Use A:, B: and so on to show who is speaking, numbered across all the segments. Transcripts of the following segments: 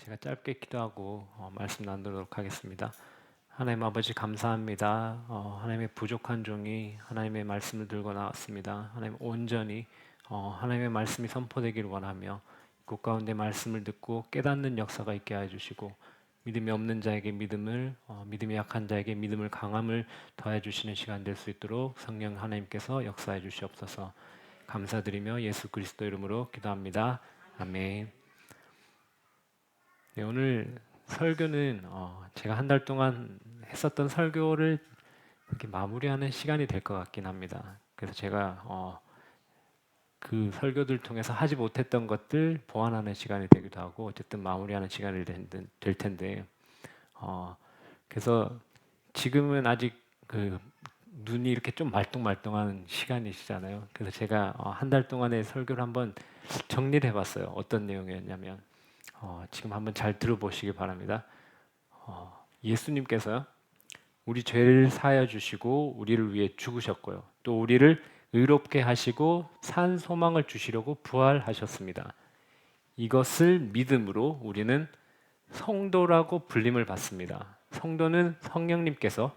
A: 제가 짧게 기도하고 말씀 나누도록 하겠습니다. 하나님 아버지 감사합니다. 하나님의 부족한 종이 하나님의 말씀을 들고 나왔습니다. 하나님 온전히 하나님의 말씀이 선포되기를 원하며 그 가운데 말씀을 듣고 깨닫는 역사가 있게 해주시고 믿음이 없는 자에게 믿음을 믿음이 약한 자에게 믿음을 강함을 더해 주시는 시간 될 수 있도록 성령 하나님께서 역사해 주시옵소서. 감사드리며 예수 그리스도 이름으로 기도합니다. 아멘. 네, 오늘 설교는 제가 한 달 동안 했었던 설교를 이렇게 마무리하는 시간이 될 것 같긴 합니다. 그래서 제가 그 설교들 통해서 하지 못했던 것들 보완하는 시간이 되기도 하고 어쨌든 마무리하는 시간이 될 텐데 그래서 지금은 아직 그 눈이 이렇게 좀 말똥말똥한 시간이시잖아요. 그래서 제가 한 달 동안의 설교를 한번 정리를 해봤어요. 어떤 내용이었냐면 지금 한번 잘 들어보시기 바랍니다. 예수님께서 우리 죄를 사하여 주시고 우리를 위해 죽으셨고요. 또 우리를 의롭게 하시고 산 소망을 주시려고 부활하셨습니다. 이것을 믿음으로 우리는 성도라고 불림을 받습니다. 성도는 성령님께서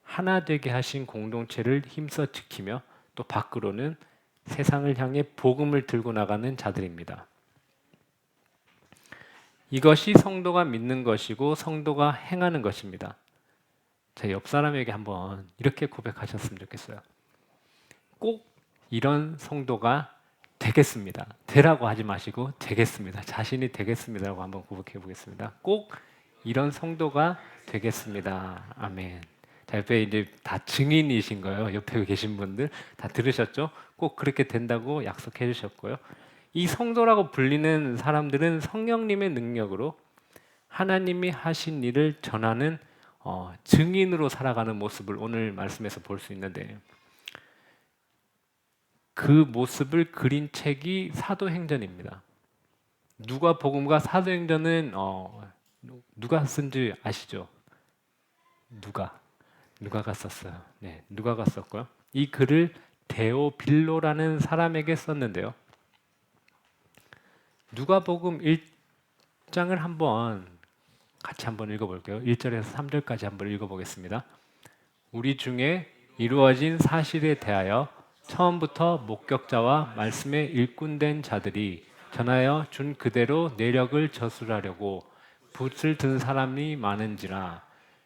A: 하나 되게 하신 공동체를 힘써 지키며 또 밖으로는 세상을 향해 복음을 들고 나가는 자들입니다. 이것이 성도가 믿는 것이고 성도가 행하는 것입니다. 제 옆 사람에게 한번 이렇게 고백하셨으면 좋겠어요. 꼭 이런 성도가 되겠습니다. 되라고 하지 마시고 되겠습니다. 자신이 되겠습니다라고 한번 고백해 보겠습니다. 꼭 이런 성도가 되겠습니다. 아멘. 자, 옆에 이제 다 증인이신 거예요. 옆에 계신 분들 다 들으셨죠? 꼭 그렇게 된다고 약속해 주셨고요. 이 성도라고 불리는 사람들은 성령님의 능력으로 하나님이 하신 일을 전하는 증인으로 살아가는 모습을 오늘 말씀에서 볼 수 있는데 그 모습을 그린 책이 사도행전입니다. 누가복음과 사도행전은 누가 쓴지 아시죠? 누가가 썼어요. 네, 누가가 썼고요. 이 글을 데오빌로라는 사람에게 썼는데요. 누가복음 1장을 같이 한번 읽어볼게요. 1절에서 3절까지 한번 읽어보겠습니다. 우리 중에 이루어진 사실에 대하여 처음부터 목격자와 말씀에 일꾼된 자들이 전하여 준 그대로 내력을 저술하려고 붓을 든 사람이 많은지라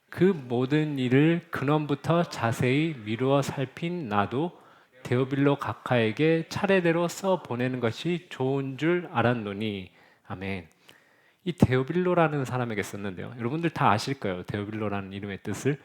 A: 그 모든 일을 근원부터 자세히 미루어 살핀 나도 데오빌로 각하에게 차례대로 써 보내는 것이 좋은 줄 알았노니 아멘. 이 데오빌로라는 사람에게 썼는데요. 여러분들 다 아실 거예요. 데오빌로라는 이름의 뜻을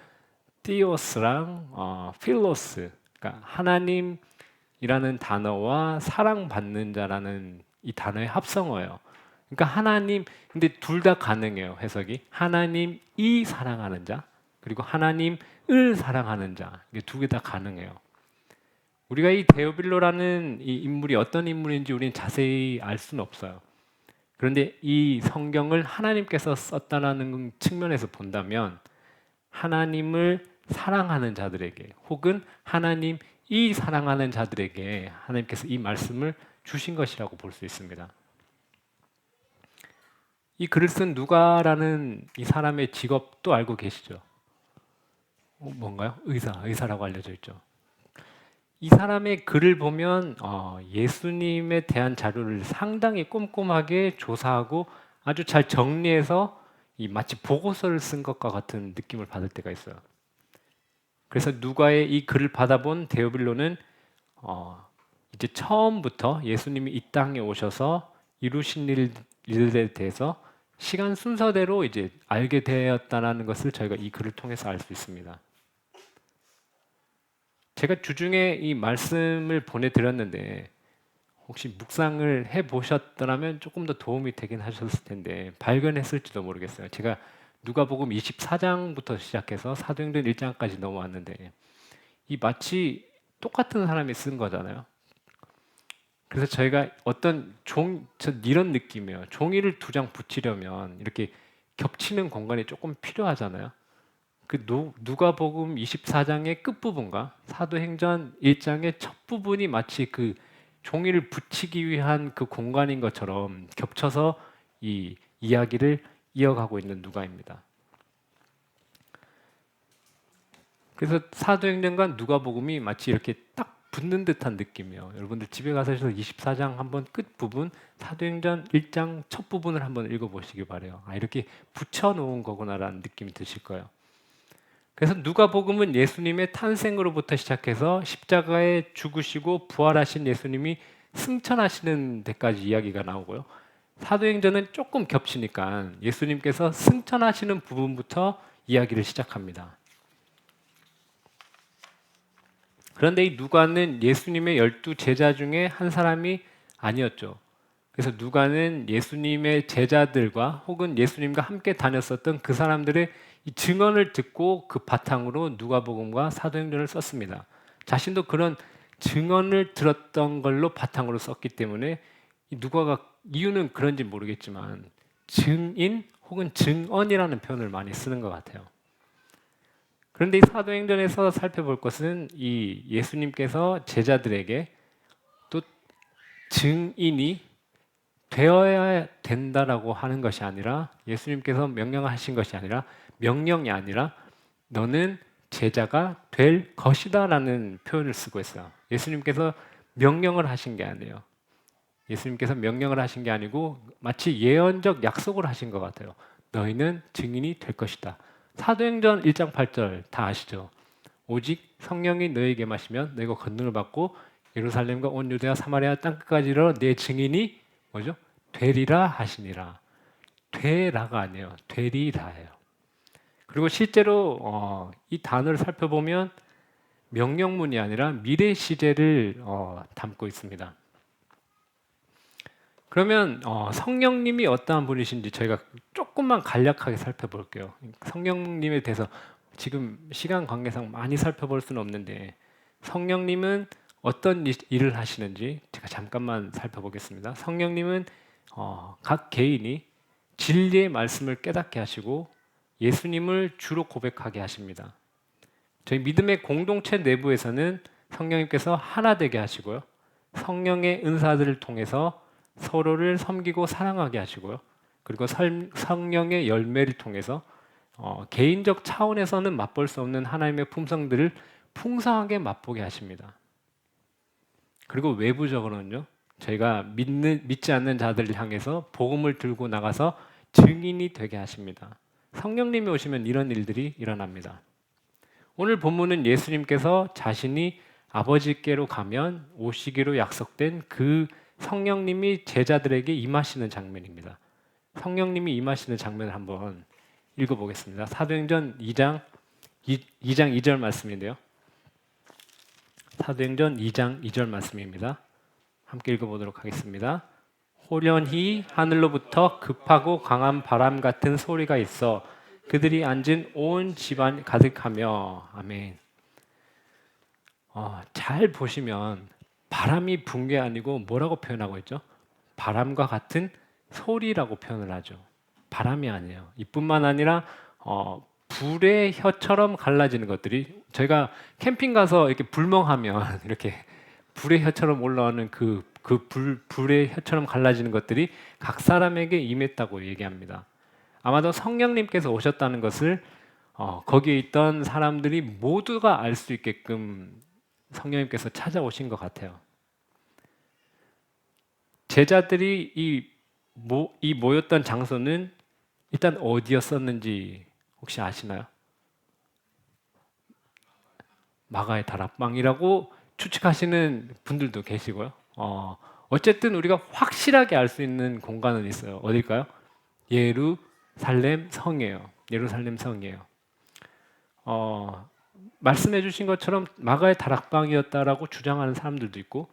A: 띠오스랑 필로스, 그러니까 하나님이라는 단어와 사랑받는 자라는 이 단어의 합성어예요. 그러니까 하나님, 근데 둘 다 가능해요. 해석이 하나님이 사랑하는 자 그리고 하나님을 사랑하는 자, 이게 두 개 다 가능해요. 우리가 이 데오빌로라는 이 인물이 어떤 인물인지 우리는 자세히 알 수는 없어요. 그런데 이 성경을 하나님께서 썼다는 측면에서 본다면 하나님을 사랑하는 자들에게 혹은 하나님이 사랑하는 자들에게 하나님께서 이 말씀을 주신 것이라고 볼 수 있습니다. 이 글을 쓴 누가라는 이 사람의 직업도 알고 계시죠? 뭔가요? 의사라고 알려져 있죠. 이 사람의 글을 보면 예수님에 대한 자료를 상당히 꼼꼼하게 조사하고 아주 잘 정리해서 마치 보고서를 쓴 것과 같은 느낌을 받을 때가 있어요. 그래서 누가의 이 글을 받아본 데오빌로는 이제 처음부터 예수님이 이 땅에 오셔서 이루신 일들에 대해서 시간 순서대로 이제 알게 되었다는 것을 저희가 이 글을 통해서 알 수 있습니다. 제가 주중에 이 말씀을 보내드렸는데 혹시 묵상을 해보셨더라면 조금 더 도움이 되긴 하셨을 텐데 발견했을지도 모르겠어요. 제가 누가복음 24장부터 시작해서 사도행전 1장까지 넘어왔는데 이 마치 똑같은 사람이 쓴 거잖아요. 그래서 저희가 이런 느낌이에요. 종이를 두 장 붙이려면 이렇게 겹치는 공간이 조금 필요하잖아요. 그 누가복음 24장의 끝부분과 사도행전 1장의 첫 부분이 마치 그 종이를 붙이기 위한 그 공간인 것처럼 겹쳐서 이 이야기를 이어가고 있는 누가입니다. 그래서 사도행전과 누가복음이 마치 이렇게 딱 붙는 듯한 느낌이에요. 여러분들 집에 가서 24장 한번 끝 부분, 사도행전 1장 첫 부분을 한번 읽어보시기 바래요. 이렇게 붙여놓은 거구나라는 느낌이 드실 거예요. 그래서 누가복음은 예수님의 탄생으로부터 시작해서 십자가에 죽으시고 부활하신 예수님이 승천하시는 데까지 이야기가 나오고요. 사도행전은 조금 겹치니까 예수님께서 승천하시는 부분부터 이야기를 시작합니다. 그런데 이 누가는 예수님의 12 제자 중에 한 사람이 아니었죠. 그래서 누가는 예수님의 제자들과 혹은 예수님과 함께 다녔었던 그 사람들의 이 증언을 듣고 그 바탕으로 누가복음과 사도행전을 썼습니다. 자신도 그런 증언을 들었던 걸로 바탕으로 썼기 때문에 이 누가가 이유는 그런지 모르겠지만 증인 혹은 증언이라는 표현을 많이 쓰는 것 같아요. 그런데 이 사도행전에서 살펴볼 것은 이 예수님께서 제자들에게 또 증인이 되어야 된다라고 하는 것이 아니라 예수님께서 명령하신 것이 아니라 명령이 아니라 너는 제자가 될 것이다라는 표현을 쓰고 있어요. 예수님께서 명령을 하신 게 아니에요. 예수님께서 명령을 하신 게 아니고 마치 예언적 약속을 하신 것 같아요. 너희는 증인이 될 것이다. 사도행전 1장 8절 다 아시죠? 오직 성령이 너에게 마시면 너희가 권능을 받고 예루살렘과 온 유대와 사마리아 땅끝까지 이르러 내 증인이 뭐죠? 되리라 하시니라. 되라가 아니에요. 되리라예요. 그리고 실제로 이 단어를 살펴보면 명령문이 아니라 미래 시제를 담고 있습니다. 그러면 성령님이 어떠한 분이신지 저희가 조금만 간략하게 살펴볼게요. 성령님에 대해서 지금 시간 관계상 많이 살펴볼 수는 없는데 성령님은 어떤 일을 하시는지 제가 잠깐만 살펴보겠습니다. 성령님은 각 개인이 진리의 말씀을 깨닫게 하시고 예수님을 주로 고백하게 하십니다. 저희 믿음의 공동체 내부에서는 성령님께서 하나 되게 하시고요. 성령의 은사들을 통해서 서로를 섬기고 사랑하게 하시고요. 그리고 성령의 열매를 통해서 개인적 차원에서는 맛볼 수 없는 하나님의 품성들을 풍성하게 맛보게 하십니다. 그리고 외부적으로는요. 저희가 믿지 않는 자들을 향해서 복음을 들고 나가서 증인이 되게 하십니다. 성령님이 오시면 이런 일들이 일어납니다. 오늘 본문은 예수님께서 자신이 아버지께로 가면 오시기로 약속된 그 성령님이 제자들에게 임하시는 장면입니다. 성령님이 임하시는 장면을 한번 읽어보겠습니다. 사도행전 2장 2절 말씀인데요. 사도행전 2장 2절 말씀입니다. 함께 읽어보도록 하겠습니다. 호련히 하늘로부터 급하고 강한 바람 같은 소리가 있어 그들이 앉은 온 집안 가득하며 아멘. 잘 보시면 바람이 분 게 아니고 뭐라고 표현하고 있죠? 바람과 같은 소리라고 표현을 하죠. 바람이 아니에요. 이뿐만 아니라 불의 혀처럼 갈라지는 것들이 저희가 캠핑 가서 이렇게 불멍하면 이렇게 불의 혀처럼 올라오는 불의 혀처럼 갈라지는 것들이 각 사람에게 임했다고 얘기합니다. 아마도 성령님께서 오셨다는 것을 거기에 있던 사람들이 모두가 알 수 있게끔 성령님께서 찾아오신 것 같아요. 제자들이 이 모였던 장소는 일단 어디였었는지 혹시 아시나요? 마가의 다락방이라고 추측하시는 분들도 계시고요. 어쨌든 우리가 확실하게 알 수 있는 공간은 있어요. 어딜까요? 예루살렘 성이에요. 예루살렘 성이에요. 말씀해 주신 것처럼 마가의 다락방이었다라고 주장하는 사람들도 있고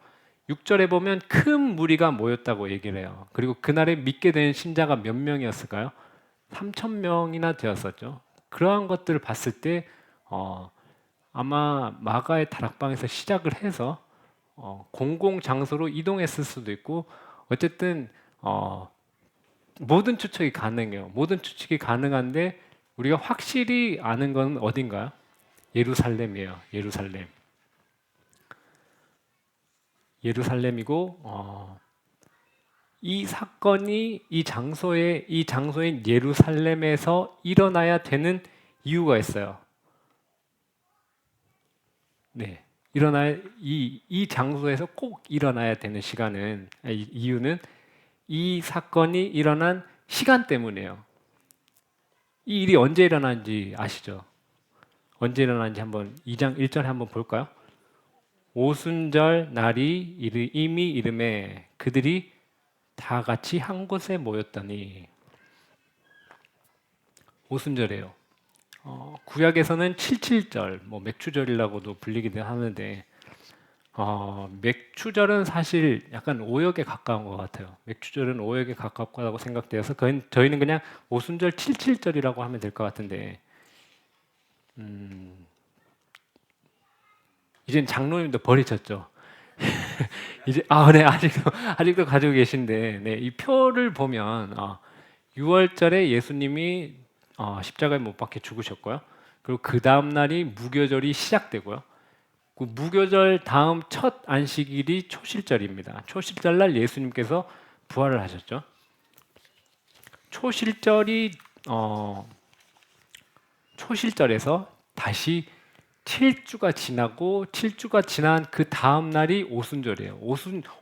A: 6절에 보면 큰 무리가 모였다고 얘기를 해요. 그리고 그날에 믿게 된 신자가 몇 명이었을까요? 3,000명이나 되었었죠. 그러한 것들을 봤을 때 아마 마가의 다락방에서 시작을 해서 공공 장소로 이동했을 수도 있고 어쨌든 모든 추측이 가능해요. 모든 추측이 가능한데 우리가 확실히 아는 건 어딘가요? 예루살렘이에요. 예루살렘. 예루살렘이고 이 사건이 이 장소인 예루살렘에서 일어나야 되는 이유가 있어요. 네. 이 장소에서 꼭 일어나야 되는 이유는 이 사건이 일어난 시간 때문이에요. 이 일이 언제 일어난지 아시죠? 언제 일어난지 한번 2장 1절에 한번 볼까요? 오순절 날이 이미 이름에 그들이 다 같이 한 곳에 모였더니 오순절이에요. 구약에서는 칠칠절, 뭐 맥추절이라고도 불리기도 하는데 맥추절은 사실 약간 오역에 가까운 것 같아요. 맥추절은 오역에 가깝다고 생각되어서 저희는 그냥 오순절 칠칠절이라고 하면 될 것 같은데 이젠 장로님도 버리셨죠. 이제 네, 아직도 가지고 계신데 네, 이 표를 보면 6월절에 예수님이 십자가에 못 박혀 죽으셨고요. 그리고 그 다음 날이 무교절이 시작되고요. 그 무교절 다음 첫 안식일이 초실절입니다. 초실절 날 예수님께서 부활을 하셨죠. 초실절에서 다시 7주가 지나고 7주가 지난 그 다음 날이 오순절이에요. 5의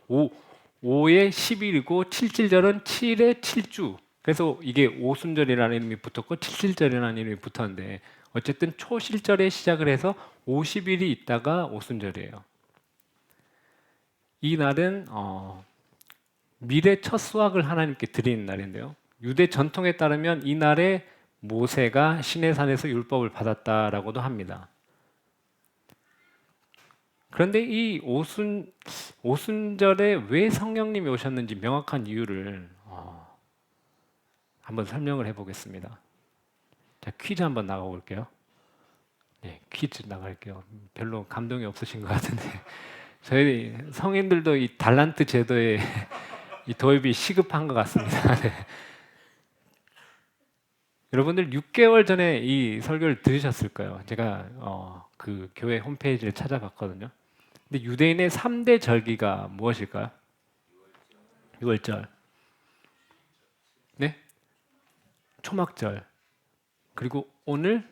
A: 10일이고 7절은 7의 7주. 그래서 이게 오순절이라는 이름이 붙었고 7절이라는 이름이 붙었는데 어쨌든 초실절에 시작을 해서 50일이 있다가 오순절이에요. 이 날은 밀의 첫 수확을 하나님께 드리는 날인데요. 유대 전통에 따르면 이 날에 모세가 시내산에서 율법을 받았다라고도 합니다. 그런데 이 오순절에 왜 성령님이 오셨는지 명확한 이유를 한번 설명을 해보겠습니다. 자, 퀴즈 한번 나가볼게요. 네, 퀴즈 나갈게요. 별로 감동이 없으신 것 같은데 저희 성인들도 이 달란트 제도에 이 도입이 시급한 것 같습니다. 네. 여러분들 6개월 전에 이 설교를 들으셨을 거예요. 제가 그 교회 홈페이지를 찾아봤거든요. 근데 유대인의 3대 절기가 무엇일까요? 6월절, 네? 초막절, 그리고 오늘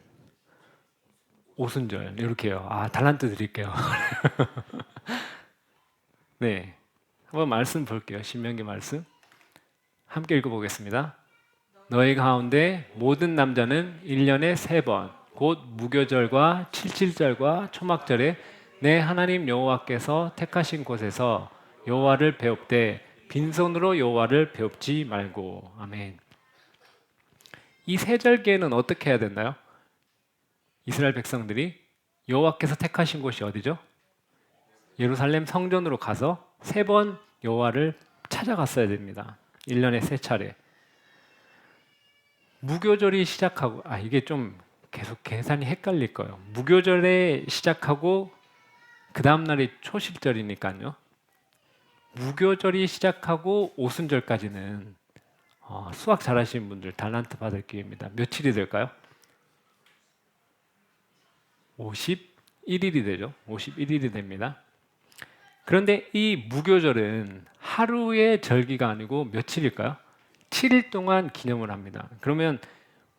A: 오순절 이렇게요. 달란트 드릴게요. 네, 한번 말씀 볼게요. 신명기 말씀 함께 읽어보겠습니다. 너희 가운데 모든 남자는 1년에 3번 곧 무교절과 칠칠절과 초막절에 내 하나님 여호와께서 택하신 곳에서 여호와를 배웁되 빈손으로 여호와를 배웁지 말고. 아멘. 이 세 절기에는 어떻게 해야 되나요? 이스라엘 백성들이 여호와께서 택하신 곳이 어디죠? 예루살렘 성전으로 가서 3번 여호와를 찾아갔어야 됩니다. 1년에 3차례. 무교절이 시작하고 이게 좀 계속 계산이 헷갈릴 거예요. 무교절에 시작하고 그 다음 날이 초실절이니까요. 무교절이 시작하고 오순절까지는 수학 잘하시는 분들 달란트 받을 기회입니다. 며칠이 될까요? 51일이 되죠. 51일이 됩니다. 그런데 이 무교절은 하루의 절기가 아니고 며칠일까요? 7일 동안 기념을 합니다. 그러면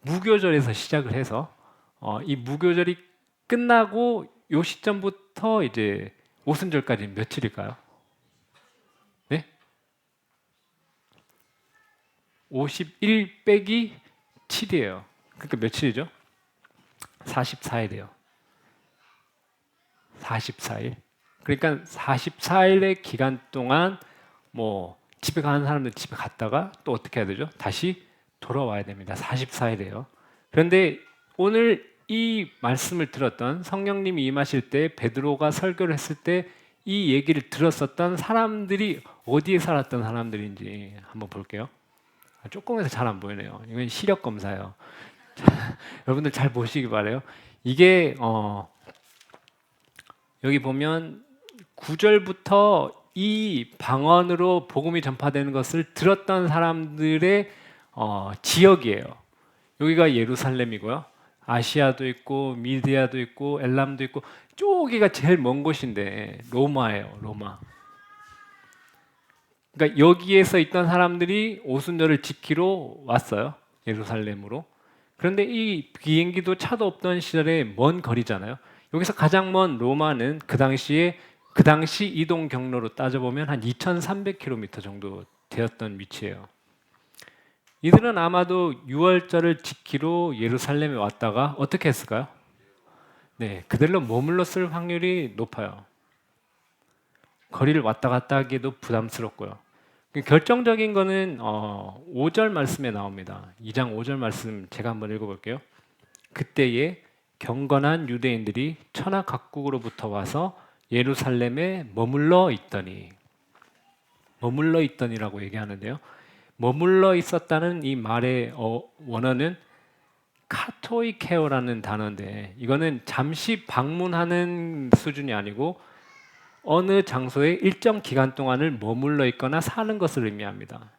A: 무교절에서 시작을 해서 이 무교절이 끝나고 요 시점부터 이제 오순절까지 며칠일까요? 네? 51 빼기 7이에요. 그러니까 며칠이죠? 44일이에요. 44일. 그러니까 44일의 기간 동안 뭐 집에 가는 사람들 집에 갔다가 또 어떻게 해야 되죠? 다시 돌아와야 됩니다. 44일이에요. 그런데 오늘 이 말씀을 들었던 성령님이 임하실 때 베드로가 설교를 했을 때 이 얘기를 들었었던 사람들이 어디에 살았던 사람들인지 한번 볼게요. 조금해서 잘 안 보이네요. 이건 시력 검사예요. 여러분들 잘 보시기 바래요. 이게 여기 보면 9절부터 이 방언으로 복음이 전파되는 것을 들었던 사람들의 지역이에요. 여기가 예루살렘이고요. 아시아도 있고 미디아도 있고 엘람도 있고 저기가 제일 먼 곳인데 로마예요. 로마. 그러니까 여기에서 있던 사람들이 오순절을 지키러 왔어요. 예루살렘으로. 그런데 이 비행기도 차도 없던 시절에 먼 거리잖아요. 여기서 가장 먼 로마는 그 당시 이동 경로로 따져보면 한 2,300km 정도 되었던 위치예요. 이들은 아마도 유월절을 지키러 예루살렘에 왔다가 어떻게 했을까요? 네, 그들로 머물렀을 확률이 높아요. 거리를 왔다 갔다 하기에도 부담스럽고요. 결정적인 거는 5절 말씀에 나옵니다. 2장 5절 말씀 제가 한번 읽어볼게요. 그때에 경건한 유대인들이 천하 각국으로부터 와서 예루살렘에 머물러 있더니라고 얘기하는데요. 머물러 있었다는 이 말의 원어는 카토이케오라는 단어인데 이거는 잠시 방문하는 수준이 아니고 어느 장소에 일정 기간 동안을 머물러 있거나 사는 것을 의미합니다.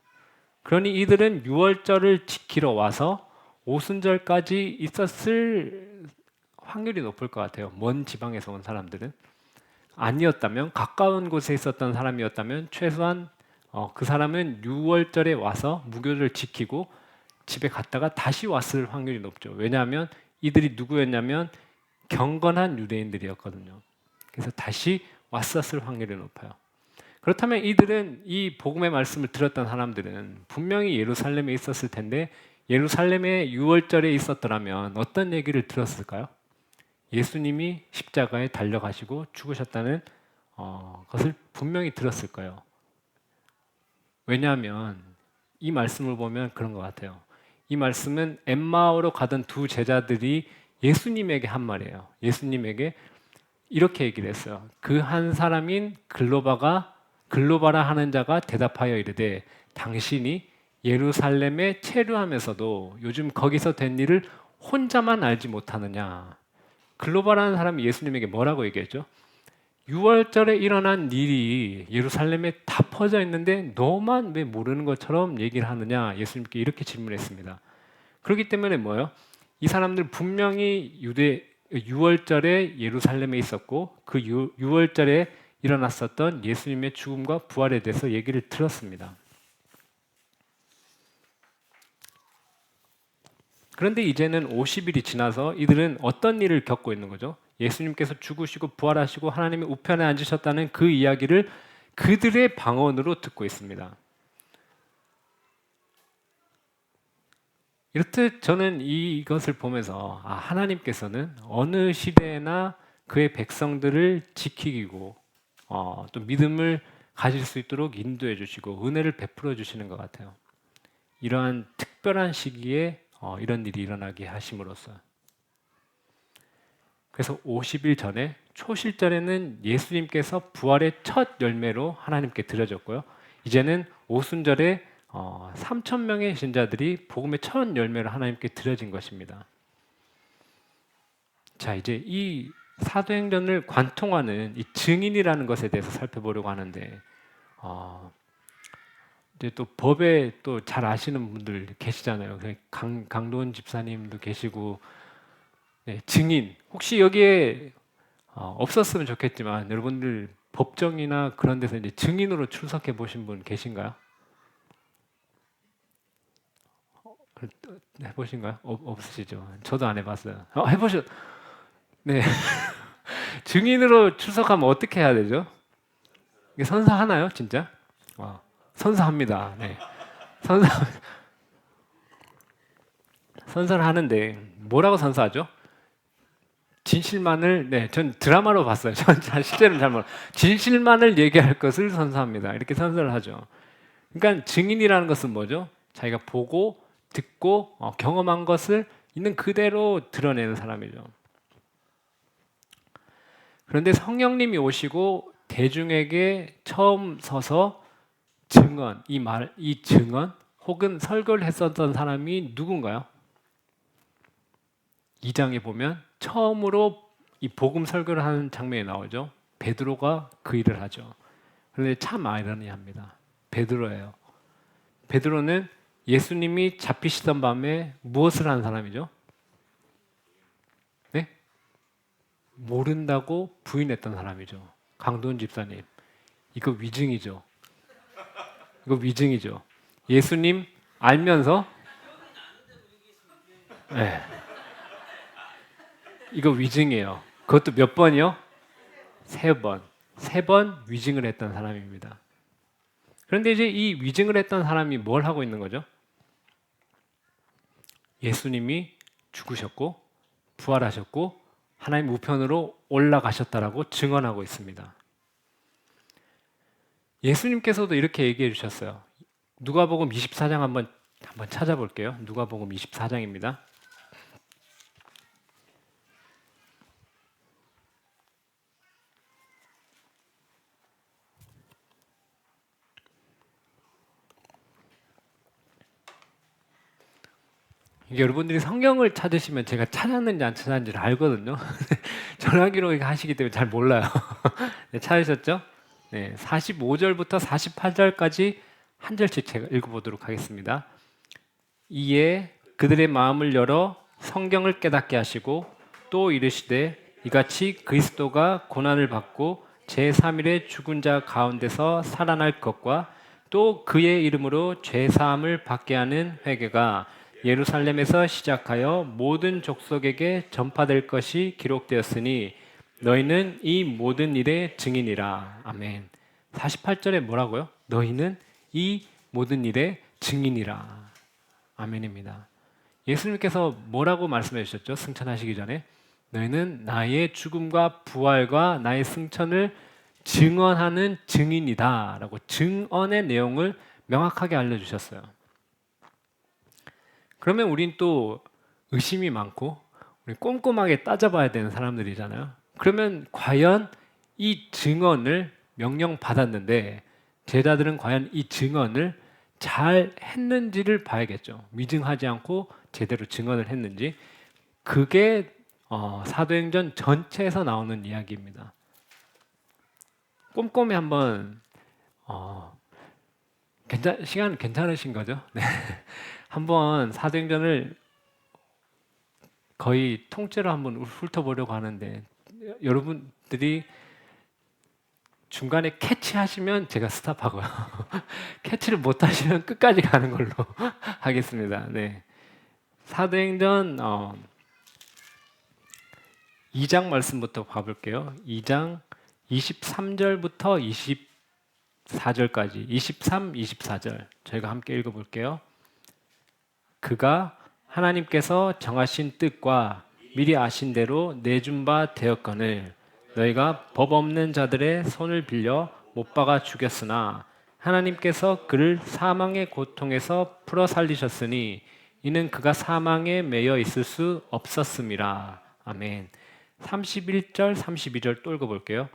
A: 그러니 이들은 유월절을 지키러 와서 오순절까지 있었을 확률이 높을 것 같아요. 먼 지방에서 온 사람들은 아니었다면 가까운 곳에 있었던 사람이었다면 최소한 그 사람은 유월절에 와서 무교를 지키고 집에 갔다가 다시 왔을 확률이 높죠. 왜냐하면 이들이 누구였냐면 경건한 유대인들이었거든요. 그래서 다시 왔었을 확률이 높아요. 그렇다면 이들은 이 복음의 말씀을 들었던 사람들은 분명히 예루살렘에 있었을 텐데 예루살렘에 유월절에 있었더라면 어떤 얘기를 들었을까요? 예수님이 십자가에 달려가시고 죽으셨다는 것을 분명히 들었을 거예요. 왜냐하면 이 말씀을 보면 그런 것 같아요. 이 말씀은 엠마오로 가던 두 제자들이 예수님에게 한 말이에요. 예수님에게 이렇게 얘기를 했어요. 그 한 사람인 글로바라 하는 자가 대답하여 이르되 당신이 예루살렘에 체류하면서도 요즘 거기서 된 일을 혼자만 알지 못하느냐. 글로바라는 사람이 예수님에게 뭐라고 얘기했죠? 6월절에 일어난 일이 예루살렘에 다 퍼져 있는데 너만 왜 모르는 것처럼 얘기를 하느냐. 예수님께 이렇게 질문했습니다. 그렇기 때문에 뭐예요? 이 사람들 분명히 6월절에 예루살렘에 있었고 그 6월절에 일어났었던 예수님의 죽음과 부활에 대해서 얘기를 들었습니다. 그런데 이제는 50일이 지나서 이들은 어떤 일을 겪고 있는 거죠? 예수님께서 죽으시고 부활하시고 하나님의 우편에 앉으셨다는 그 이야기를 그들의 방언으로 듣고 있습니다. 이렇듯 저는 이것을 보면서 하나님께서는 어느 시대나 그의 백성들을 지키고 또 믿음을 가질 수 있도록 인도해 주시고 은혜를 베풀어 주시는 것 같아요. 이러한 특별한 시기에 이런 일이 일어나게 하심으로써 그래서 50일 전에 초실절에는 예수님께서 부활의 첫 열매로 하나님께 드려졌고요. 이제는 오순절에 3천 명의 신자들이 복음의 첫 열매를 하나님께 드려진 것입니다. 자, 이제 이 사도행전을 관통하는 이 증인이라는 것에 대해서 살펴보려고 하는데 이제 또 법에 또 잘 아시는 분들 계시잖아요. 강도원 집사님도 계시고 네, 증인 혹시 여기에 없었으면 좋겠지만 여러분들 법정이나 그런 데서 이제 증인으로 출석해 보신 분 계신가요? 해보신가요? 없으시죠? 저도 안 해봤어요. 해보셨? 네. 증인으로 출석하면 어떻게 해야 되죠? 이게 선사하나요, 진짜? 선사합니다. 네. 선사 선사를 하는데 뭐라고 선사하죠? 진실만을 전 드라마로 봤어요. 전 실제로는 잘 몰라. 진실만을 얘기할 것을 선사합니다. 이렇게 선서를 하죠. 그러니까 증인이라는 것은 뭐죠? 자기가 보고 듣고 경험한 것을 있는 그대로 드러내는 사람이죠. 그런데 성령님이 오시고 대중에게 처음 서서 이 증언 혹은 설교를 했었던 사람이 누군가요? 2장에 보면 처음으로 이 복음 설교를 하는 장면이 나오죠. 베드로가 그 일을 하죠. 그런데 참 아이러니합니다. 베드로예요. 베드로는 예수님이 잡히시던 밤에 무엇을 한 사람이죠? 네? 모른다고 부인했던 사람이죠. 강도원 집사님. 이거 위증이죠. 이거 위증이죠. 예수님 알면서 네, 이거 위증이에요. 그것도 몇 번이요? 세 번. 세 번 위증을 했던 사람입니다. 그런데 이제 이 위증을 했던 사람이 뭘 하고 있는 거죠? 예수님이 죽으셨고 부활하셨고 하나님 우편으로 올라가셨다라고 증언하고 있습니다. 예수님께서도 이렇게 얘기해 주셨어요. 누가복음 24장 한번 찾아볼게요. 누가복음 24장입니다. 이게 여러분들이 성경을 찾으시면 제가 찾았는지 안 찾았는지를 알거든요. 전화기로 하시기 때문에 잘 몰라요. 네, 찾으셨죠? 네, 45절부터 48절까지 한 절씩 제가 읽어보도록 하겠습니다. 이에 그들의 마음을 열어 성경을 깨닫게 하시고 또 이르시되 이같이 그리스도가 고난을 받고 제3일에 죽은 자 가운데서 살아날 것과 또 그의 이름으로 죄사함을 받게 하는 회개가 예루살렘에서 시작하여 모든 족속에게 전파될 것이 기록되었으니 너희는 이 모든 일의 증인이라. 아멘. 48절에 뭐라고요? 너희는 이 모든 일의 증인이라. 아멘입니다. 예수님께서 뭐라고 말씀해 주셨죠? 승천하시기 전에 너희는 나의 죽음과 부활과 나의 승천을 증언하는 증인이다 라고 증언의 내용을 명확하게 알려주셨어요. 그러면 우린 또 의심이 많고 우리 꼼꼼하게 따져봐야 되는 사람들이잖아요. 그러면 과연 이 증언을 명령받았는데 제자들은 과연 이 증언을 잘 했는지를 봐야겠죠. 위증하지 않고 제대로 증언을 했는지. 그게 사도행전 전체에서 나오는 이야기입니다. 꼼꼼히 한번 시간 괜찮으신 거죠? 네. 한번 사도행전을 거의 통째로 한번 훑어보려고 하는데 여러분들이 중간에 캐치하시면 제가 스탑하고요. 캐치를 못하시면 끝까지 가는 걸로 하겠습니다. 네. 사도행전 2장 말씀부터 봐볼게요. 2장 23절부터 24절까지 23, 24절 저희가 함께 읽어볼게요. 그가 하나님께서 정하신 뜻과 미리 아신 대로 내준 바 되었거늘 너희가 법 없는 자들의 손을 빌려 못 박아 죽였으나 하나님께서 그를 사망의 고통에서 풀어 살리셨으니 이는 그가 사망에 매여 있을 수 없었음이라. 아멘. 31절, 32절 또 읽어볼게요.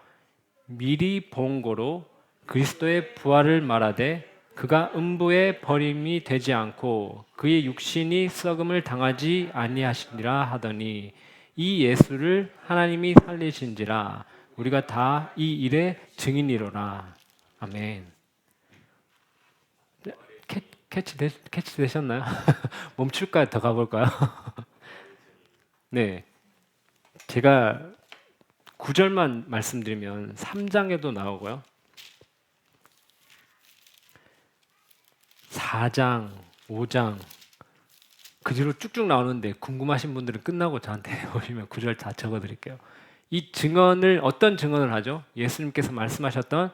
A: 미리 본 거로 그리스도의 부활을 말하되 그가 음부에 버림이 되지 않고 그의 육신이 썩음을 당하지 아니하시니라 하더니 이 예수를 하나님이 살리신지라 우리가 다 이 일의 증인이로라. 아멘. 캐치 되셨나요? 멈출까요? 더 가볼까요? 네. 제가 9절만 말씀드리면 3장에도 나오고요. 4장, 5장 그 뒤로 쭉쭉 나오는데 궁금하신 분들은 끝나고 저한테 오시면 9절 다 적어드릴게요. 이 증언을 어떤 증언을 하죠? 예수님께서 말씀하셨던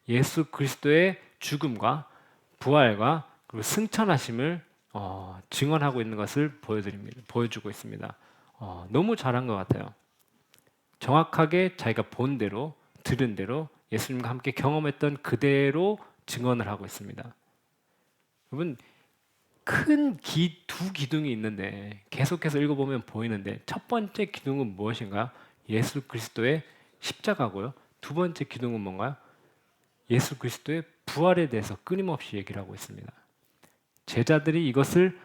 A: 예수 그리스도의 죽음과 부활과 그리고 승천하심을 증언하고 있는 것을 보여주고 있습니다. 너무 잘한 것 같아요. 정확하게 자기가 본 대로 들은 대로 예수님과 함께 경험했던 그대로 증언을 하고 있습니다. 여러분 큰 두 기둥이 있는데 계속해서 읽어보면 보이는데 첫 번째 기둥은 무엇인가요? 예수 그리스도의 십자가고요. 두 번째 기둥은 뭔가요? 예수 그리스도의 부활에 대해서 끊임없이 얘기를 하고 있습니다. 제자들이 이것을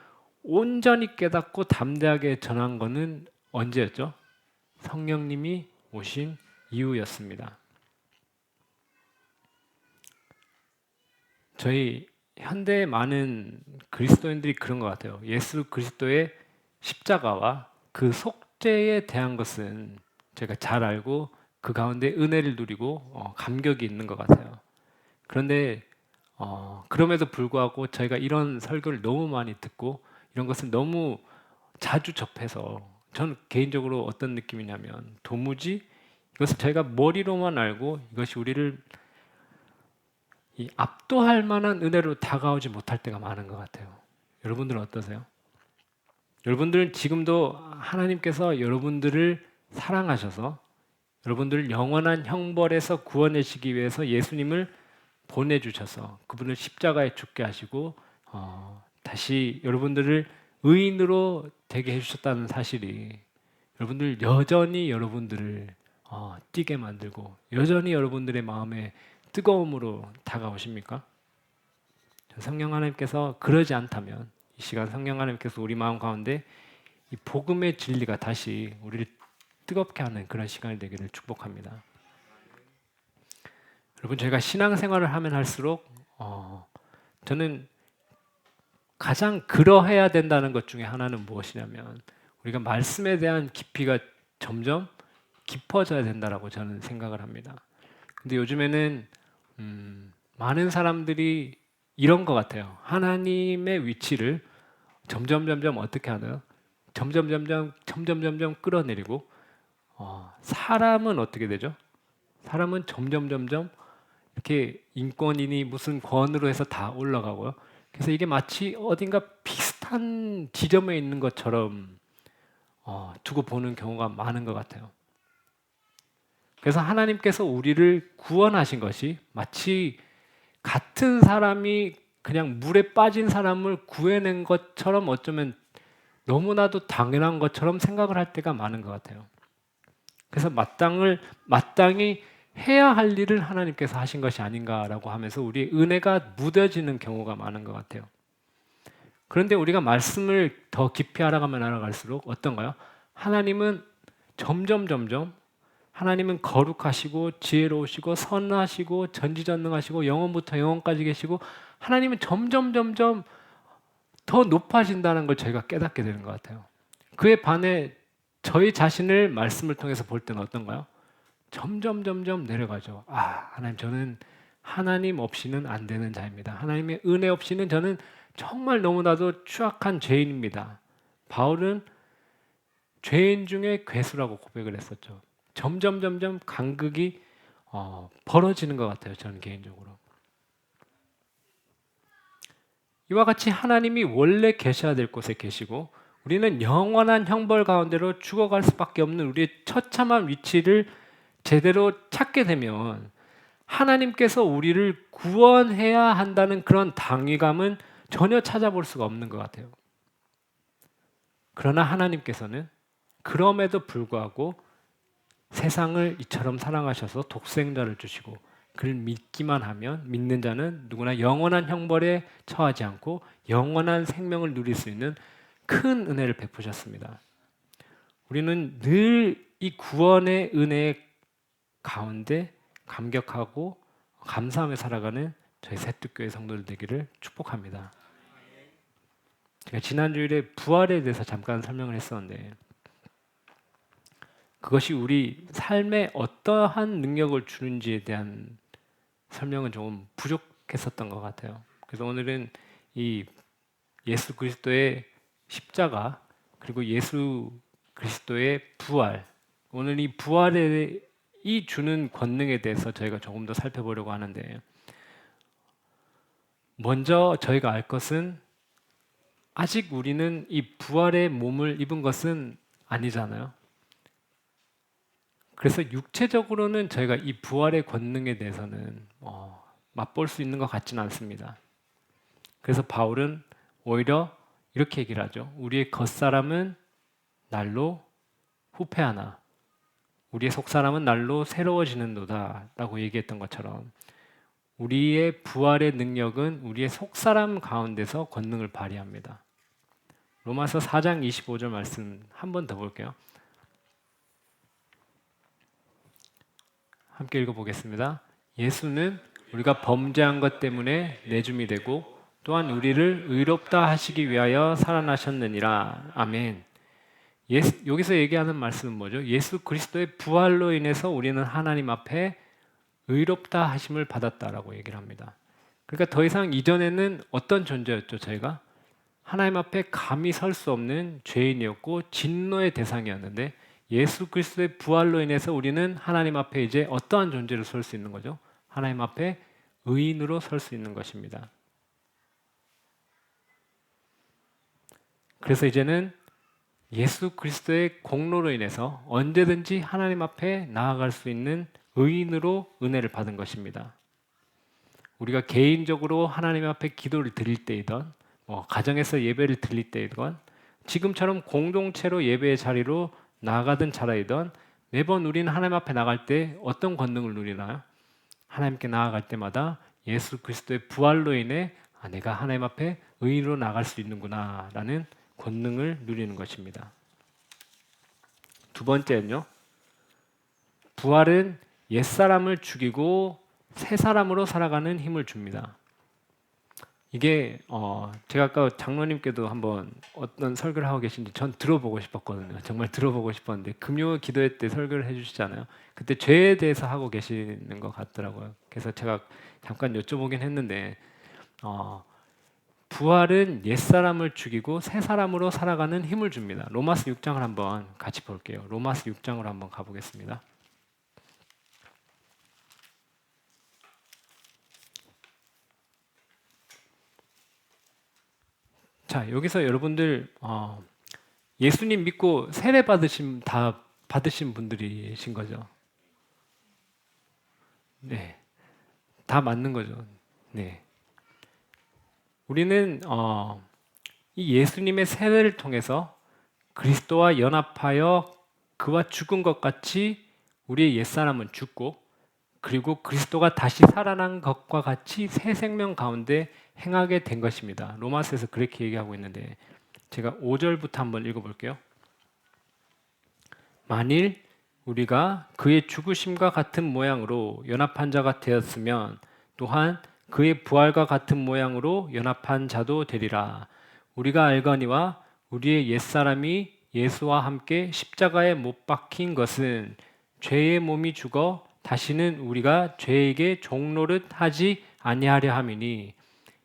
A: 온전히 깨닫고 담대하게 전한 것은 언제였죠? 성령님이 오신 이후였습니다. 저희 현대의 많은 그리스도인들이 그런 것 같아요. 예수 그리스도의 십자가와 그 속죄에 대한 것은 제가 잘 알고 그 가운데 은혜를 누리고 감격이 있는 것 같아요. 그런데 그럼에도 불구하고 저희가 이런 설교를 너무 많이 듣고 이런 것을 너무 자주 접해서 저는 개인적으로 어떤 느낌이냐면 도무지 이것을 저희가 머리로만 알고 이것이 우리를 압도할 만한 은혜로 다가오지 못할 때가 많은 것 같아요. 여러분들은 어떠세요? 여러분들은 지금도 하나님께서 여러분들을 사랑하셔서 여러분들을 영원한 형벌에서 구원하시기 위해서 예수님을 보내주셔서 그분을 십자가에 죽게 하시고 다시 여러분들을 의인으로 되게 해주셨다는 사실이 여러분들 여전히 여러분들을 뛰게 만들고 여전히 여러분들의 마음에 뜨거움으로 다가오십니까? 성령 하나님께서 그러지 않다면 이 시간 성령 하나님께서 우리 마음 가운데 이 복음의 진리가 다시 우리를 뜨겁게 하는 그런 시간이 되기를 축복합니다. 여러분 저희가 신앙생활을 하면 할수록 저는 가장 그러해야 된다는 것 중에 하나는 무엇이냐면 우리가 말씀에 대한 깊이가 점점 깊어져야 된다라고 저는 생각을 합니다. 근데 요즘에는 많은 사람들이 이런 것 같아요. 하나님의 위치를 점점 어떻게 하나요? 점점 끌어내리고 사람은 어떻게 되죠? 사람은 점점 이렇게 인권이니 무슨 권으로 해서 다 올라가고요. 그래서 이게 마치 어딘가 비슷한 지점에 있는 것처럼 두고 보는 경우가 많은 것 같아요. 그래서 하나님께서 우리를 구원하신 것이 마치 같은 사람이 그냥 물에 빠진 사람을 구해낸 것처럼 어쩌면 너무나도 당연한 것처럼 생각을 할 때가 많은 것 같아요. 그래서 마땅히 해야 할 일을 하나님께서 하신 것이 아닌가라고 하면서 우리의 은혜가 무뎌지는 경우가 많은 것 같아요. 그런데 우리가 말씀을 더 깊이 알아가면 알아갈수록 어떤가요? 하나님은 점점 하나님은 거룩하시고 지혜로우시고 선하시고 전지전능하시고 영원부터 영원까지 계시고 하나님은 점점 더 높아진다는 걸 저희가 깨닫게 되는 것 같아요. 그에 반해 저희 자신을 말씀을 통해서 볼 때는 어떤가요? 점점 내려가죠. 하나님 저는 하나님 없이는 안 되는 자입니다. 하나님의 은혜 없이는 저는 정말 너무나도 추악한 죄인입니다. 바울은 죄인 중에 괴수라고 고백을 했었죠. 점점 간극이 벌어지는 것 같아요. 저는 개인적으로. 이와 같이 하나님이 원래 계셔야 될 곳에 계시고 우리는 영원한 형벌 가운데로 죽어갈 수밖에 없는 우리의 처참한 위치를 제대로 찾게 되면 하나님께서 우리를 구원해야 한다는 그런 당위감은 전혀 찾아볼 수가 없는 것 같아요. 그러나 하나님께서는 그럼에도 불구하고 세상을 이처럼 사랑하셔서 독생자를 주시고 그를 믿기만 하면 믿는 자는 누구나 영원한 형벌에 처하지 않고 영원한 생명을 누릴 수 있는 큰 은혜를 베푸셨습니다. 우리는 늘 이 구원의 은혜 가운데 감격하고 감사하며 살아가는 저희 새특교회 성도들 되기를 축복합니다. 제가 지난 주일에 부활에 대해서 잠깐 설명을 했었는데 그것이 우리 삶에 어떠한 능력을 주는지에 대한 설명은 조금 부족했었던 것 같아요. 그래서 오늘은 이 예수 그리스도의 십자가 그리고 예수 그리스도의 부활, 오늘 이 부활에 이 주는 권능에 대해서 저희가 조금 더 살펴보려고 하는데 먼저 저희가 알 것은 아직 우리는 이 부활의 몸을 입은 것은 아니잖아요. 그래서 육체적으로는 저희가 이 부활의 권능에 대해서는 맛볼 수 있는 것 같지는 않습니다. 그래서 바울은 오히려 이렇게 얘기를 하죠. 우리의 겉사람은 날로 후패하나 우리의 속사람은 날로 새로워지는도다 라고 얘기했던 것처럼 우리의 부활의 능력은 우리의 속사람 가운데서 권능을 발휘합니다. 로마서 4장 25절 말씀 한 번 더 볼게요. 함께 읽어보겠습니다. 예수는 우리가 범죄한 것 때문에 내줌이 되고 또한 우리를 의롭다 하시기 위하여 살아나셨느니라. 아멘. 여기서 얘기하는 말씀은 뭐죠? 예수 그리스도의 부활로 인해서 우리는 하나님 앞에 의롭다 하심을 받았다라고 얘기를 합니다. 그러니까 더 이상 이전에는 어떤 존재였죠? 저희가 하나님 앞에 감히 설 수 없는 죄인이었고 진노의 대상이었는데 예수 그리스도의 부활로 인해서 우리는 하나님 앞에 이제 어떠한 존재로 설 수 있는 거죠? 하나님 앞에 의인으로 설 수 있는 것입니다. 그래서 이제는 예수 그리스도의 공로로 인해서 언제든지 하나님 앞에 나아갈 수 있는 의인으로 은혜를 받은 것입니다. 우리가 개인적으로 하나님 앞에 기도를 드릴 때이던 가정에서 예배를 드릴 때이건 지금처럼 공동체로 예배의 자리로 나아가던 자라이던 매번 우리는 하나님 앞에 나갈 때 어떤 권능을 누리나요? 하나님께 나아갈 때마다 예수 그리스도의 부활로 인해 내가 하나님 앞에 의인으로 나갈 수 있는구나 라는 권능을 누리는 것입니다. 두 번째는요. 부활은 옛사람을 죽이고 새 사람으로 살아가는 힘을 줍니다. 이게 제가 아까 장로님께도 한번 어떤 설교를 하고 계신지 전 들어보고 싶었거든요. 정말 들어보고 싶었는데 금요 기도회 때 설교를 해주시잖아요. 그때 죄에 대해서 하고 계시는 것 같더라고요. 그래서 제가 잠깐 여쭤보긴 했는데 부활은 옛사람을 죽이고 새 사람으로 살아가는 힘을 줍니다. 로마서 6장을 한번 같이 볼게요. 로마서 6장으로 한번 가보겠습니다. 자, 여기서 여러분들 예수님 믿고 세례 다 받으신 분들이신 거죠. 네, 다 맞는 거죠. 네, 우리는 이 예수님의 세례를 통해서 그리스도와 연합하여 그와 죽은 것 같이 우리의 옛사람은 죽고 그리고 그리스도가 다시 살아난 것과 같이 새 생명 가운데 행하게 된 것입니다. 로마서에서 그렇게 얘기하고 있는데 제가 5절부터 한번 읽어볼게요. 만일 우리가 그의 죽으심과 같은 모양으로 연합한 자가 되었으면 또한 그의 부활과 같은 모양으로 연합한 자도 되리라. 우리가 알거니와 우리의 옛사람이 예수와 함께 십자가에 못 박힌 것은 죄의 몸이 죽어 다시는 우리가 죄에게 종노릇 하지 아니하려 함이니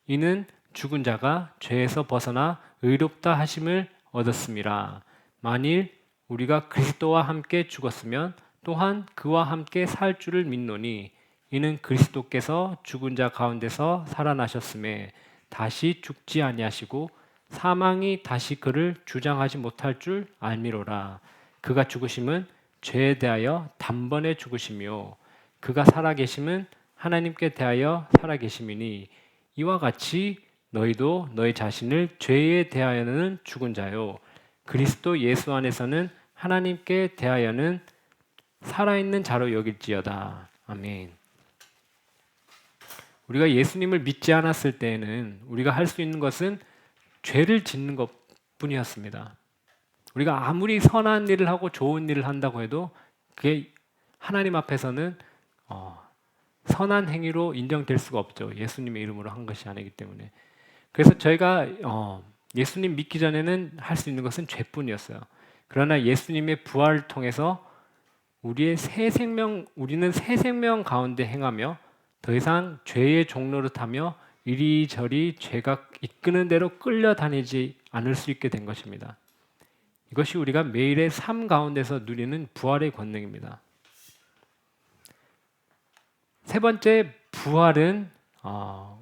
A: 이는 죽은 자가 죄에서 벗어나 의롭다 하심을 얻었음이라. 만일 우리가 그리스도와 함께 죽었으면 또한 그와 함께 살 줄을 믿노니 이는 그리스도께서 죽은 자 가운데서 살아나셨음에 다시 죽지 아니하시고 사망이 다시 그를 주장하지 못할 줄 알미로라. 그가 죽으심은 죄에 대하여 단번에 죽으심이요 그가 살아계심은 하나님께 대하여 살아계심이니 이와 같이 너희도 너희 자신을 죄에 대하여는 죽은 자요 그리스도 예수 안에서는 하나님께 대하여는 살아있는 자로 여길지어다. 아멘. 우리가 예수님을 믿지 않았을 때에는 우리가 할 수 있는 것은 죄를 짓는 것뿐이었습니다. 우리가 아무리 선한 일을 하고 좋은 일을 한다고 해도 그게 하나님 앞에서는 선한 행위로 인정될 수가 없죠. 예수님의 이름으로 한 것이 아니기 때문에. 그래서 저희가 예수님 믿기 전에는 할 수 있는 것은 죄뿐이었어요. 그러나 예수님의 부활을 통해서 우리는 새 생명 가운데 행하며 더 이상 죄의 종노릇하며 이리저리 죄가 이끄는 대로 끌려다니지 않을 수 있게 된 것입니다. 이것이 우리가 매일의 삶 가운데서 누리는 부활의 권능입니다. 세 번째, 부활은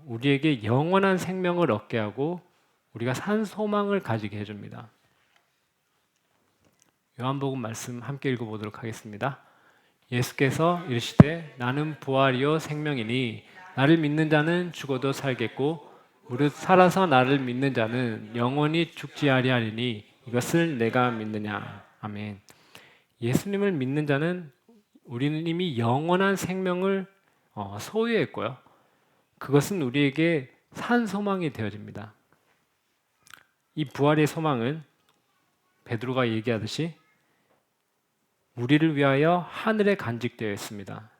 A: 우리에게 영원한 생명을 얻게 하고 우리가 산 소망을 가지게 해줍니다. 요한복음 말씀 함께 읽어보도록 하겠습니다. 예수께서 이르시되 나는 부활이요 생명이니 나를 믿는 자는 죽어도 살겠고 무릇 살아서 나를 믿는 자는 영원히 죽지 아니하리니 이것을 내가 믿느냐. 아멘. 예수님을 믿는 자는 우리는 이미 영원한 생명을 소유했고요. 그것은 우리에게 산 소망이 되어집니다. 이 부활의 소망은 베드로가 얘기하듯이 우리를 위하여 하늘에 간직되어 있습니다.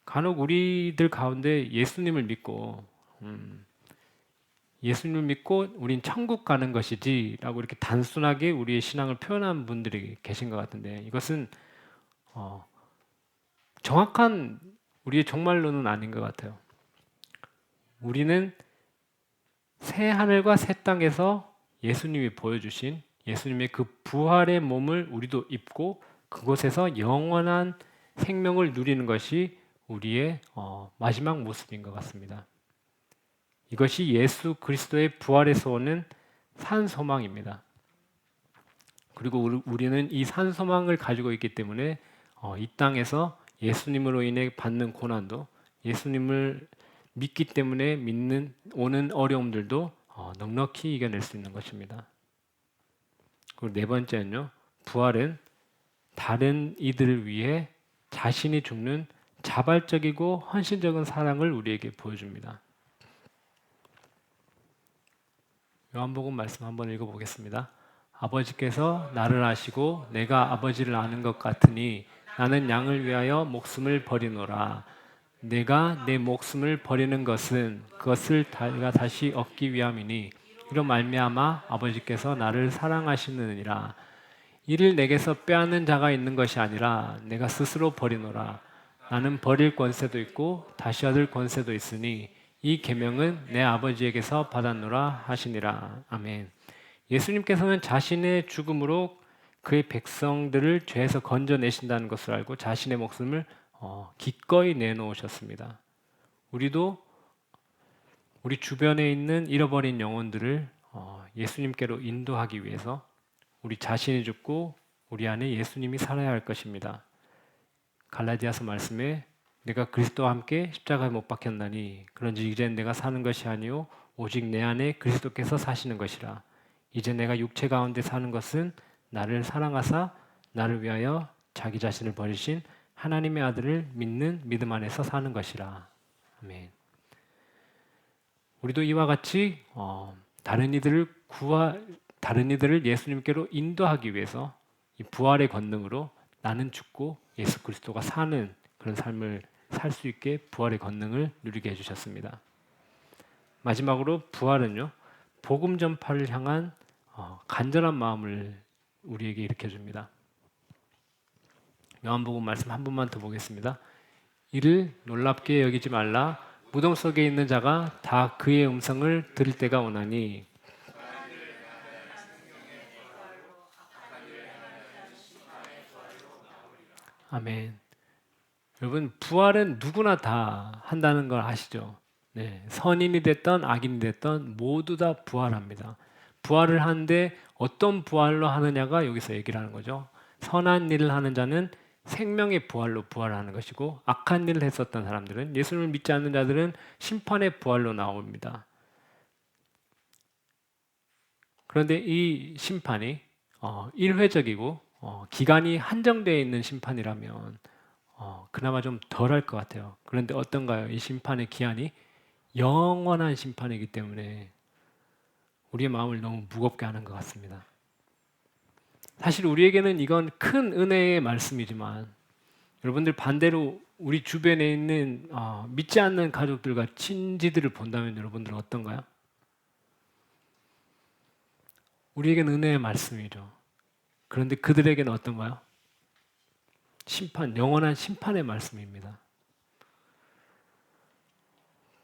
A: 간혹 우리들 가운데 예수님을 믿고 우린 천국 가는 것이지 라고 이렇게 단순하게 우리의 신앙을 표현한 분들이 계신 것 같은데 이것은 정확한 우리의 종말론은 아닌 것 같아요. 우리는 새 하늘과 새 땅에서 예수님이 보여주신 예수님의 그 부활의 몸을 우리도 입고 그곳에서 영원한 생명을 누리는 것이 우리의 마지막 모습인 것 같습니다. 이것이 예수 그리스도의 부활에서 오는 산 소망입니다. 그리고 우리는 이 산 소망을 가지고 있기 때문에 이 땅에서 예수님으로 인해 받는 고난도, 예수님을 믿기 때문에 오는 어려움들도 넉넉히 이겨낼 수 있는 것입니다. 그리고 네 번째는요, 부활은 다른 이들을 위해 자신이 죽는 자발적이고 헌신적인 사랑을 우리에게 보여줍니다. 요한복음 말씀 한번 읽어보겠습니다. 아버지께서 나를 아시고 내가 아버지를 아는 것 같으니 나는 양을 위하여 목숨을 버리노라. 내가 내 목숨을 버리는 것은 그것을 내가 다시 얻기 위함이니 이로 말미암아 아버지께서 나를 사랑하시느니라. 이를 내게서 빼앗는 자가 있는 것이 아니라 내가 스스로 버리노라. 나는 버릴 권세도 있고 다시 얻을 권세도 있으니 이 계명은 내 아버지에게서 받았노라 하시니라. 아멘. 예수님께서는 자신의 죽음으로 그의 백성들을 죄에서 건져내신다는 것을 알고 자신의 목숨을 기꺼이 내놓으셨습니다. 우리도 우리 주변에 있는 잃어버린 영혼들을 예수님께로 인도하기 위해서 우리 자신이 죽고 우리 안에 예수님이 살아야 할 것입니다. 갈라디아서 말씀에 내가 그리스도와 함께 십자가에 못 박혔나니 그런지 이제는 내가 사는 것이 아니요 오직 내 안에 그리스도께서 사시는 것이라. 이제 내가 육체 가운데 사는 것은 나를 사랑하사 나를 위하여 자기 자신을 버리신 하나님의 아들을 믿는 믿음 안에서 사는 것이라. 아멘. 우리도 이와 같이 다른 이들을 예수님께로 인도하기 위해서 이 부활의 권능으로 나는 죽고 예수 그리스도가 사는 그런 삶을 살 수 있게 부활의 권능을 누리게 해주셨습니다. 마지막으로 부활은요, 복음 전파를 향한 간절한 마음을 우리에게 일으켜줍니다. 요한복음 말씀 한 번만 더 보겠습니다. 이를 놀랍게 여기지 말라. 무덤 속에 있는 자가 다 그의 음성을 들을 때가 오나니. 아멘. 여러분, 부활은 누구나 다 한다는 걸 아시죠? 네, 선인이 됐던 악인이 됐던 모두 다 부활합니다. 부활을 하는데 어떤 부활로 하느냐가 여기서 얘기를 하는 거죠. 선한 일을 하는 자는 생명의 부활로 부활하는 것이고 악한 일을 했었던 사람들은, 예수님을 믿지 않는 자들은 심판의 부활로 나옵니다. 그런데 이 심판이 일회적이고 기간이 한정되어 있는 심판이라면 그나마 좀 덜할 것 같아요. 그런데 어떤가요? 이 심판의 기한이 영원한 심판이기 때문에 우리의 마음을 너무 무겁게 하는 것 같습니다. 사실 우리에게는 이건 큰 은혜의 말씀이지만 여러분들 반대로 우리 주변에 있는 믿지 않는 가족들과 친지들을 본다면 여러분들은 어떤가요? 우리에게는 은혜의 말씀이죠. 그런데 그들에게는 어떤가요? 심판, 영원한 심판의 말씀입니다.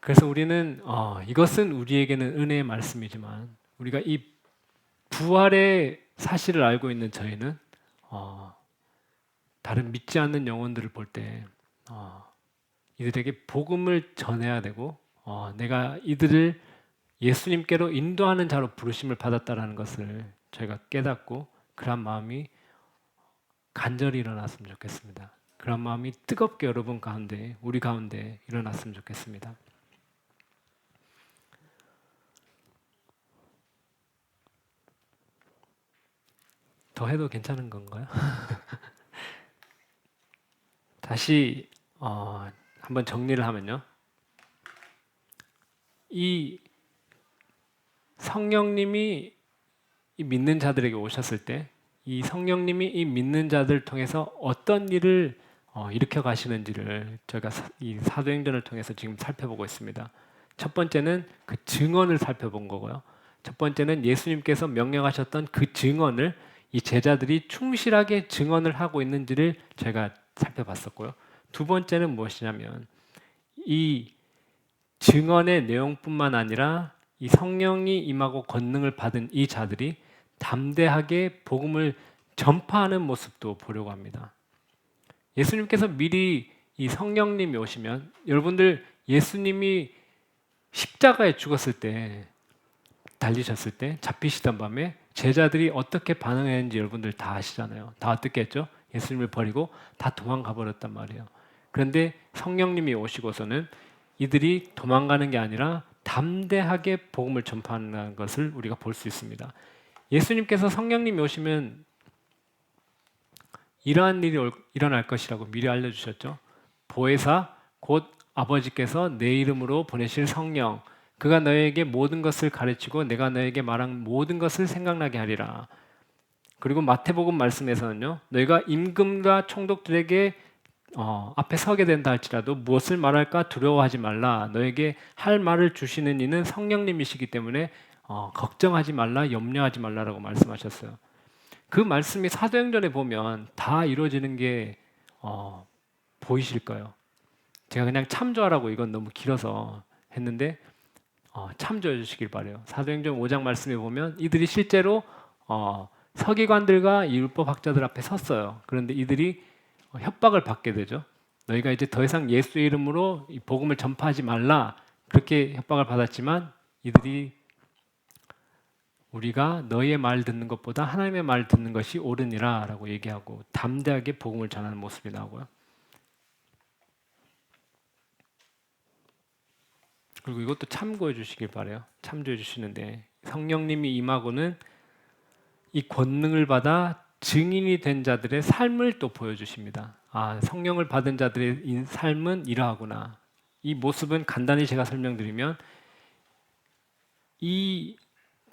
A: 그래서 우리는 이것은 우리에게는 은혜의 말씀이지만 우리가 이 부활의 사실을 알고 있는 저희는 다른 믿지 않는 영혼들을 볼 때 이들에게 복음을 전해야 되고 내가 이들을 예수님께로 인도하는 자로 부르심을 받았다라는 것을 저희가 깨닫고 그런 마음이 간절히 일어났으면 좋겠습니다. 그런 마음이 뜨겁게 여러분 가운데, 우리 가운데 일어났으면 좋겠습니다. 더 해도 괜찮은 건가요? 다시 한번 정리를 하면요. 이 성령님이 이 믿는 자들에게 오셨을 때 이 성령님이 이 믿는 자들 통해서 어떤 일을 일으켜 가시는지를 저희가 이 사도행전을 통해서 지금 살펴보고 있습니다. 첫 번째는 그 증언을 살펴본 거고요. 첫 번째는 예수님께서 명령하셨던 그 증언을 이 제자들이 충실하게 증언을 하고 있는지를 제가 살펴봤었고요. 두 번째는 무엇이냐면 이 증언의 내용뿐만 아니라 이 성령이 임하고 권능을 받은 이 자들이 담대하게 복음을 전파하는 모습도 보려고 합니다. 예수님께서 미리 이 성령님이 오시면, 여러분들 예수님이 십자가에 죽었을 때, 달리셨을 때, 잡히시던 밤에 제자들이 어떻게 반응했는지 여러분들 다 아시잖아요. 다 어떻게 했죠? 예수님을 버리고 다 도망가 버렸단 말이에요. 그런데 성령님이 오시고서는 이들이 도망가는 게 아니라 담대하게 복음을 전파하는 것을 우리가 볼 수 있습니다. 예수님께서 성령님이 오시면 이러한 일이 일어날 것이라고 미리 알려주셨죠. 보혜사 곧 아버지께서 내 이름으로 보내실 성령, 그가 너에게 모든 것을 가르치고 내가 너에게 말한 모든 것을 생각나게 하리라. 그리고 마태복음 말씀에서는요, 너희가 임금과 총독들에게 앞에 서게 된다 할지라도 무엇을 말할까 두려워하지 말라. 너에게 할 말을 주시는 이는 성령님이시기 때문에 걱정하지 말라, 염려하지 말라라고 말씀하셨어요. 그 말씀이 사도행전에 보면 다 이루어지는 게 보이실까요? 제가 그냥 참조하라고 이건 너무 길어서 했는데 참조해 주시길 바래요. 사도행전 5장 말씀에 보면 이들이 실제로 서기관들과 이 율법 학자들 앞에 섰어요. 그런데 이들이 협박을 받게 되죠. 너희가 이제 더 이상 예수의 이름으로 이 복음을 전파하지 말라, 그렇게 협박을 받았지만 이들이 우리가 너희의 말 듣는 것보다 하나님의 말 듣는 것이 옳으니라 라고 얘기하고 담대하게 복음을 전하는 모습이 나오고요. 그리고 이것도 참고해 주시길 바래요. 참조해 주시는데 성령님이 임하고는 이 권능을 받아 증인이 된 자들의 삶을 또 보여주십니다. 성령을 받은 자들의 삶은 이러하구나. 이 모습은 간단히 제가 설명드리면 이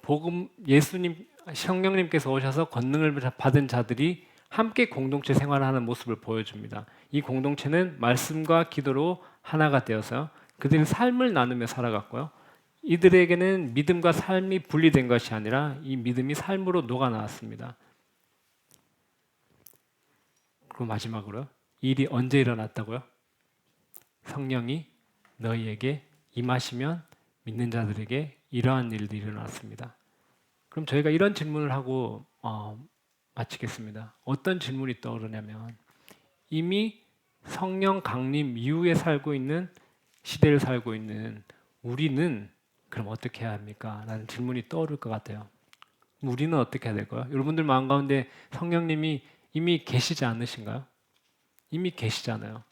A: 복음, 예수님, 성령님께서 오셔서 권능을 받은 자들이 함께 공동체 생활하는 모습을 보여줍니다. 이 공동체는 말씀과 기도로 하나가 되어서 그들의 삶을 나누며 살아갔고요. 이들에게는 믿음과 삶이 분리된 것이 아니라 이 믿음이 삶으로 녹아 나왔습니다. 그리고 마지막으로 이 일이 언제 일어났다고요? 성령이 너희에게 임하시면 믿는 자들에게 이러한 일들이 일어났습니다. 그럼 저희가 이런 질문을 하고 마치겠습니다. 어떤 질문이 떠오르냐면 이미 성령 강림 이후에 살고 있는 시대를 살고 있는 우리는 그럼 어떻게 해야 합니까? 라는 질문이 떠오를 것 같아요. 우리는 어떻게 해야 될까요? 여러분들 마음 가운데 성령님이 이미 계시지 않으신가요? 이미 계시잖아요.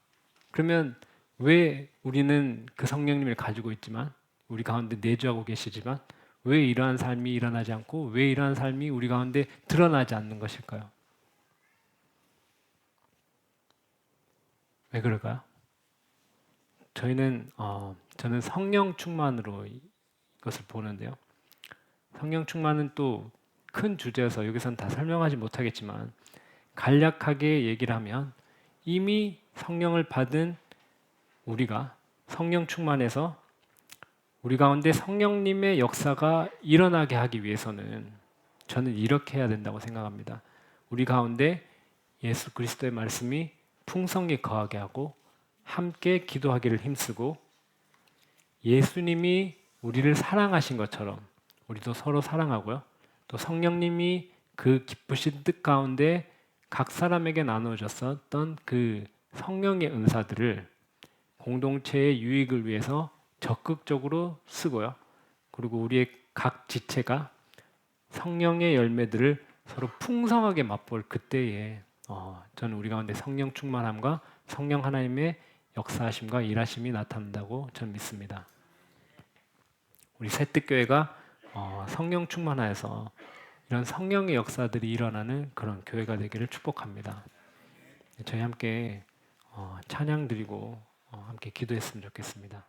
A: 그러면 왜 우리는 그 성령님을 가지고 있지만 우리 가운데 내주하고 계시지만 왜 이러한 삶이 일어나지 않고 왜 이러한 삶이 우리 가운데 드러나지 않는 것일까요? 왜 그럴까요? 저는 성령 충만으로 이것을 보는데요. 성령 충만은 또 큰 주제여서 여기서는 다 설명하지 못하겠지만 간략하게 얘기를 하면 이미 성령을 받은 우리가 성령 충만해서 우리 가운데 성령님의 역사가 일어나게 하기 위해서는 저는 이렇게 해야 된다고 생각합니다. 우리 가운데 예수 그리스도의 말씀이 풍성히 거하게 하고 함께 기도하기를 힘쓰고 예수님이 우리를 사랑하신 것처럼 우리도 서로 사랑하고요. 또 성령님이 그 기쁘신 뜻 가운데 각 사람에게 나누어졌었던 그 성령의 은사들을 공동체의 유익을 위해서 적극적으로 쓰고요. 그리고 우리의 각 지체가 성령의 열매들을 서로 풍성하게 맛볼 그때에 저는 우리 가운데 성령 충만함과 성령 하나님의 역사하심과 일하심이 나타난다고 저는 믿습니다. 우리 새뜻교회가 성령 충만하여서 이런 성령의 역사들이 일어나는 그런 교회가 되기를 축복합니다. 저희 함께 찬양 드리고 함께 기도했으면 좋겠습니다.